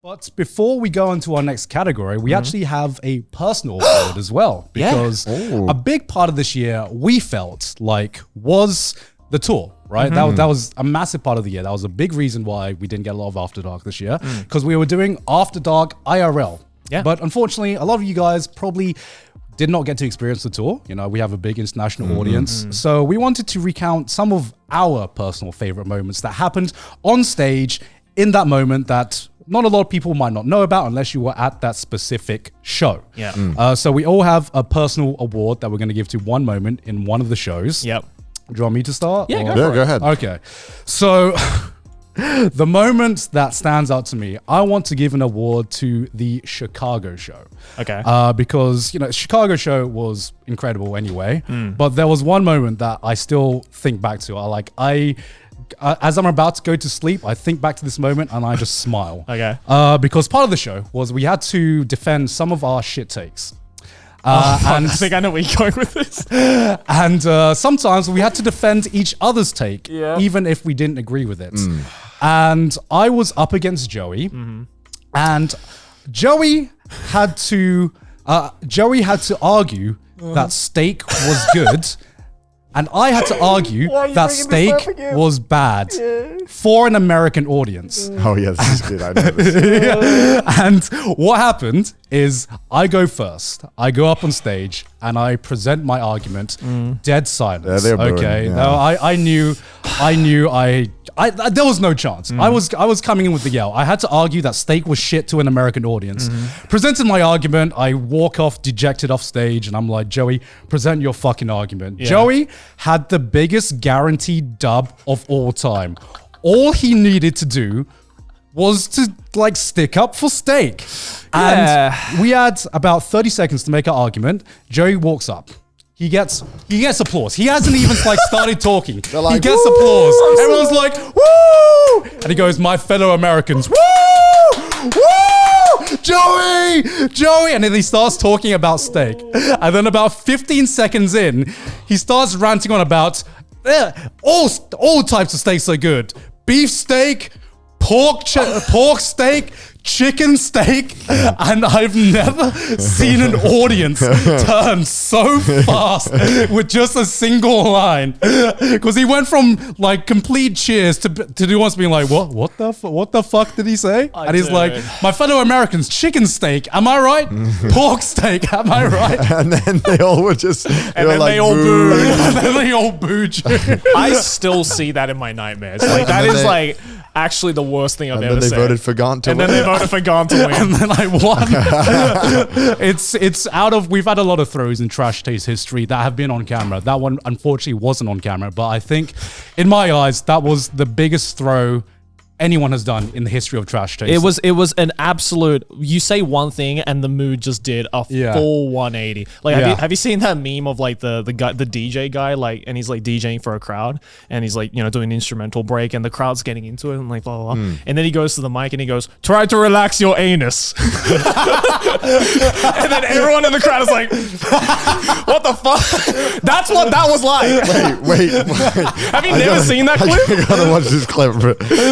But before we go into our next category, we actually have a personal award as well. Because a big part of this year, we felt like, was the tour, right? That was a massive part of the year. That was a big reason why we didn't get a lot of After Dark this year. Because we were doing After Dark IRL. Yeah. But unfortunately, a lot of you guys probably did not get to experience the tour. You know, we have a big international audience. So we wanted to recount some of our personal favorite moments that happened on stage in that moment that not a lot of people might not know about unless you were at that specific show. Yeah. So we all have a personal award that we're going to give to one moment in one of the shows. Yep. Do you want me to start? Yeah, go ahead. Okay. So the moment that stands out to me, I want to give an award to the Chicago show. Okay. Because, you know, Chicago show was incredible anyway. But there was one moment that I still think back to. As I'm about to go to sleep, I think back to this moment and I just smile. Okay. Because part of the show was we had to defend some of our shit takes. And I think I know where you're going with this. And sometimes we had to defend each other's take, even if we didn't agree with it. And I was up against Joey, and Joey had to argue that steak was good. And I had to argue that steak was bad for an American audience. Oh, yeah, this is good. I know this. And what happened is I go first. I go up on stage and I present my argument. Dead silence. Yeah, okay. Yeah. No, I knew there was no chance. I was coming in with the yell. I had to argue that steak was shit to an American audience. Presented my argument. I walk off dejected off stage and I'm like, Joey, present your fucking argument. Yeah. Joey had the biggest guaranteed dub of all time. All he needed to do was to like stick up for steak. And we had about 30 seconds to make our argument. Joey walks up. He gets applause. He hasn't even like started talking. Like, he gets applause. Everyone's like, woo! And he goes, my fellow Americans, woo! Woo! Joey! And then he starts talking about steak. And then about 15 seconds in, he starts ranting on about all types of steaks are good. Beef steak, pork steak, chicken steak, and I've never seen an audience turn so fast with just a single line. Because he went from like complete cheers to do once being like, what the fuck did he say? And he's like, my fellow Americans, chicken steak, am I right? Pork steak, am I right? And then they all were just, they all booed. And then they all booed you. I still see that in my nightmares. Like that is like actually the worst thing I've ever said. And then they voted for Gaunt to win. And then they voted for Gaunt to win. And then I won. We've had a lot of throws in Trash Taste history that have been on camera. That one unfortunately wasn't on camera, but I think in my eyes, that was the biggest throw anyone has done in the history of Trash Taste. It was an absolute, you say one thing and the mood just did a full 180. Like have you seen that meme of like the guy, the DJ guy, like, and he's like DJing for a crowd and he's like, you know, doing an instrumental break and the crowd's getting into it and like blah blah blah. And then he goes to the mic and he goes, try to relax your anus. And then everyone in the crowd is like, what the fuck? That's what that was like. Wait. Have you never seen that clip? I gotta watch this clip.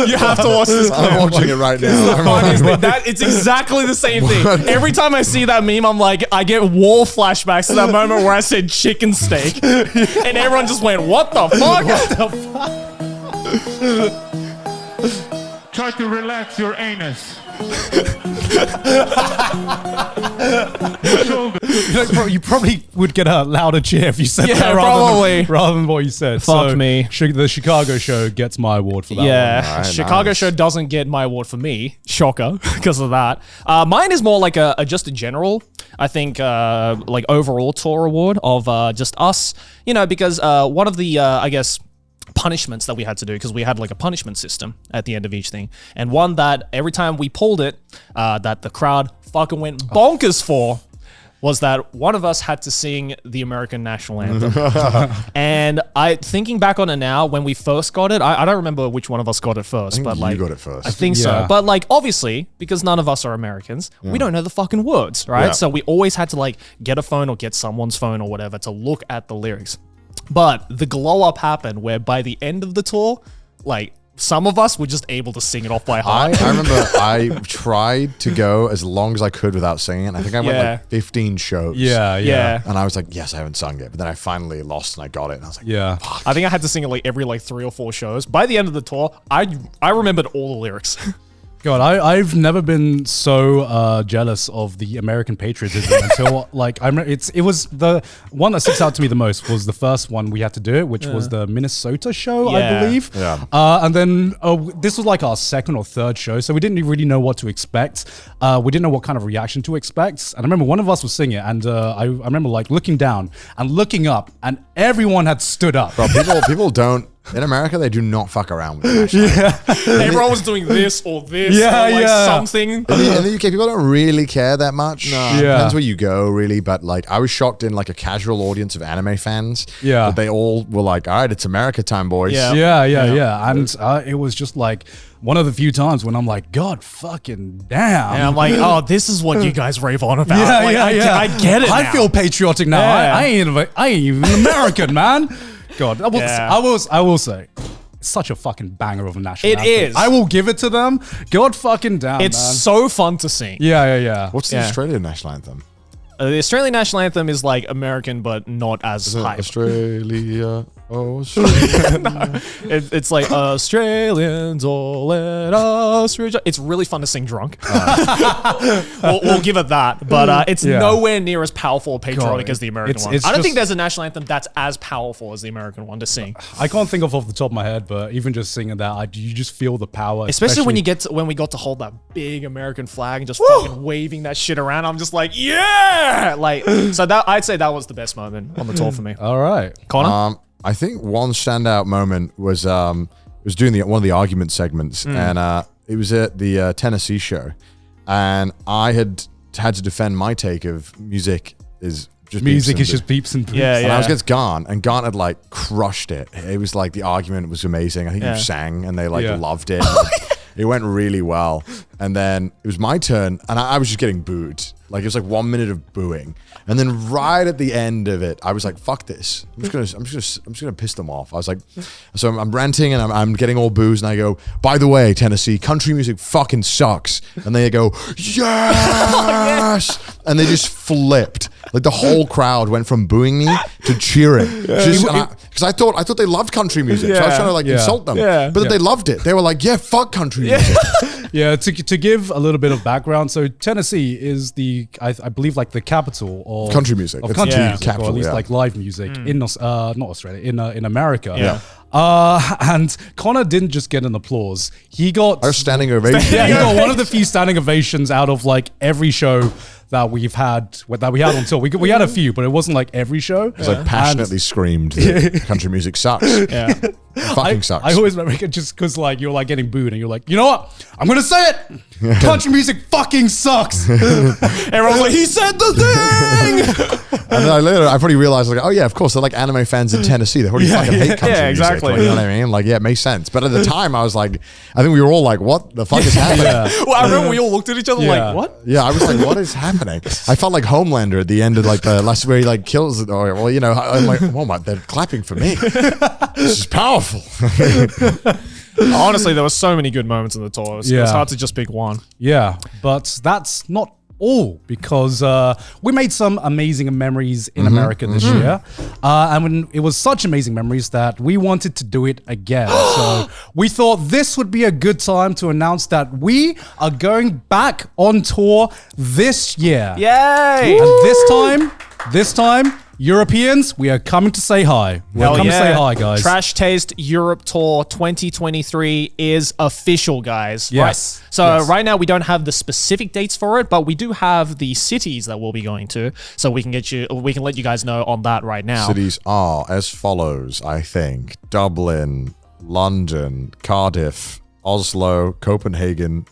You have to watch this clip. I'm watching it right now. It's exactly the same thing. Every time I see that meme, I'm like, I get war flashbacks to that moment where I said chicken steak, and everyone just went, "What the fuck?" What the fuck? Try to relax your anus. You probably would get a louder cheer if you said that rather than what you said. Fuck me. The Chicago show gets my award for that one. Yeah, Chicago show doesn't get my award for me. Shocker, because of that. Mine is more like just a general, I think, like overall tour award of just us, you know, because one of the, I guess, punishments that we had to do, because we had like a punishment system at the end of each thing, and one that every time we pulled it, that the crowd fucking went bonkers for, was that one of us had to sing the American national anthem. And thinking back on it now, when we first got it, I don't remember which one of us got it first, but like, you got it first. I think so. But like, obviously, because none of us are Americans, we don't know the fucking words, right? So we always had to like get a phone or get someone's phone or whatever to look at the lyrics. But the glow up happened where by the end of the tour, like some of us were just able to sing it off by heart. I remember I tried to go as long as I could without singing. I think I went like 15 shows. Yeah. And I was like, yes, I haven't sung it. But then I finally lost and I got it. And I was like, Yeah. I think I had to sing it like every 3 or 4 shows. By the end of the tour, I remembered all the lyrics. God, I've never been so jealous of the American patriotism until it was the one that sticks out to me the most was the first one we had to do it, which was the Minnesota show, I believe. Yeah. And then this was like our second or third show, so we didn't really know what to expect. We didn't know what kind of reaction to expect. And I remember one of us was singing, and I remember like looking down and looking up, and everyone had stood up. bro, people don't. In America, they do not fuck around with the national anthem. Everyone was doing this or this Yeah, or yeah. something. In the UK, people don't really care that much. No. Yeah. Depends where you go, really. But like, I was shocked in like a casual audience of anime fans. Yeah. That they all were like, all right, it's America time, boys. Yeah. Yeah. And it was just like one of the few times when I'm like, God fucking damn. And I'm like, oh, this is what you guys rave on about. Yeah, Like, yeah. I get it I now. feel patriotic now. Yeah. I ain't even American, man. God, I will say, it's such a fucking banger of a national It anthem. is. I will give it to them. God fucking damn, It's man. so fun to sing. Yeah. What's the Yeah. Australian national anthem? The Australian national anthem is like American, but not as hype. Australia. Oh, Australia. It's like Australians all let us rejoice. It's really fun to sing drunk. We'll give it that, but it's Yeah. nowhere near as powerful or patriotic God, as the American it's- one. it's I don't just- think there's a national anthem that's as powerful as the American one to sing. I can't think of off the top of my head, but even just singing that, you just feel the power. Especially when we got to hold that big American flag and just fucking waving that shit around. I'm just like, yeah, like so that I'd say that was the best moment on the tour for me. All right. Connor, I think one standout moment was doing one of the argument segments, and it was at the Tennessee show, and I had to defend my take of music is just Music beeps is and just beeps and boops. Yeah, And I was against Garn, and Garn had like crushed it. It was like the argument was amazing. I think Yeah. you sang, and they like Yeah. loved it. It went really well. And then it was my turn, and I was just getting booed. Like it was like 1 minute of booing, and then right at the end of it, I was like, "Fuck this! I'm just gonna piss them off." I was like, so I'm ranting and I'm getting all boos, and I go, "By the way, Tennessee, country music fucking sucks." And they go, "Yes!" And they just flipped. Like the whole crowd went from booing me to cheering. Because I thought they loved country music, so I was trying to like insult them. Yeah. But they loved it. They were like, "Yeah, fuck country music." Yeah, to give a little bit of background, so Tennessee is I believe like the capital of Country music. of It's country the music, or capital, at least yeah. like live music in not Australia, in America. Yeah. And Connor didn't just get an applause; he got Our standing ovation. yeah, he got one of the few standing ovations out of like every show that we had on tour. We had a few, but it wasn't like every show. It's like passionately screamed that country music sucks. yeah. Fucking sucks. I always remember it just because like you're like getting booed and you're like, you know what? I'm gonna say it. Country music fucking sucks. Everyone's like, he said the thing. And then I probably realized like, oh yeah, of course they're like anime fans in Tennessee. They probably fucking hate country Yeah, music. exactly. Like, you know what I mean? Like, yeah, it makes sense. But at the time, I was like, I think we were all like, what the fuck is happening? Well, I remember we all looked at each other Yeah. like, what? Yeah, I was like, what is happening? I felt like Homelander at the end of like the last where he like kills it. Or, well, you know, I'm like, oh my, they're clapping for me. This is powerful. Honestly, there were so many good moments in the tour. It was Yeah. hard to just pick one. Yeah, but that's not all because we made some amazing memories in America this year. And when it was such amazing memories that we wanted to do it again. So we thought this would be a good time to announce that we are going back on tour this year. Yay! And this time, Europeans, we are coming to say hi. We're coming to say hi, guys. Trash Taste Europe Tour 2023 is official, guys. Yes. Right. So Yes. right now we don't have the specific dates for it, but we do have the cities that we'll be going to. So we can let you guys know on that right now. Cities are as follows, I think: Dublin, London, Cardiff, Oslo, Copenhagen,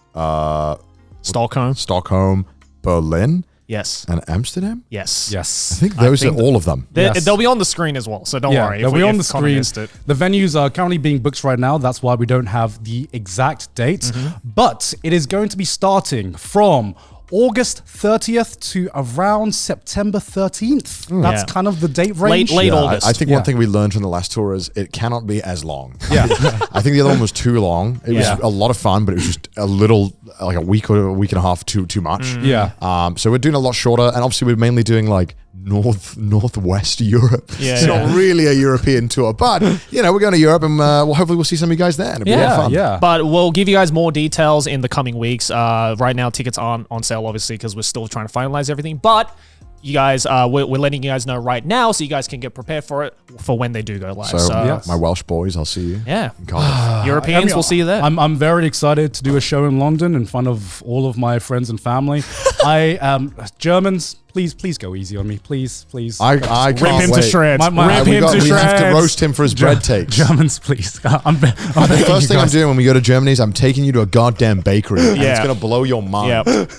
Stockholm. Berlin, Yes. and Amsterdam. Yes. I Yes. think those are all of them. Yes. They'll be on the screen as well, so don't worry. They'll be on the Connor screen. missed it. The venues are currently being booked right now. That's why we don't have the exact dates. But it is going to be starting from August 30th to around September 13th. That's Yeah. kind of the date range. Late Yeah, August. I think Yeah. one thing we learned from the last tour is it cannot be as long. Yeah. I think the other one was too long. It was a lot of fun, but it was just a little, like a week or a week and a half too much. Yeah. So we're doing a lot shorter, and obviously we're mainly doing like northwest Europe. Yeah, It's yeah. not really a European tour, but you know, we're going to Europe, and hopefully we'll see some of you guys there. It'll be a lot of fun. Yeah. But we'll give you guys more details in the coming weeks. Right now, tickets aren't on sale, obviously, because we're still trying to finalize everything. But you guys, we're letting you guys know right now, so you guys can get prepared for it for when they do go live. So Yes. my Welsh boys, I'll see you. Yeah. in Cardiff. Europeans, we'll see you there. I'm very excited to do a show in London in front of all of my friends and family. Germans, please go easy on me, please. I Rip can't him wait. to shreds. My- Rip we him to we have to shreds. roast him for his bread takes. Germans, please. I'm The begging first you thing I'm guys. doing when we go to Germany is I'm taking you to a goddamn bakery. And Yeah. it's going to blow your mind. Yep.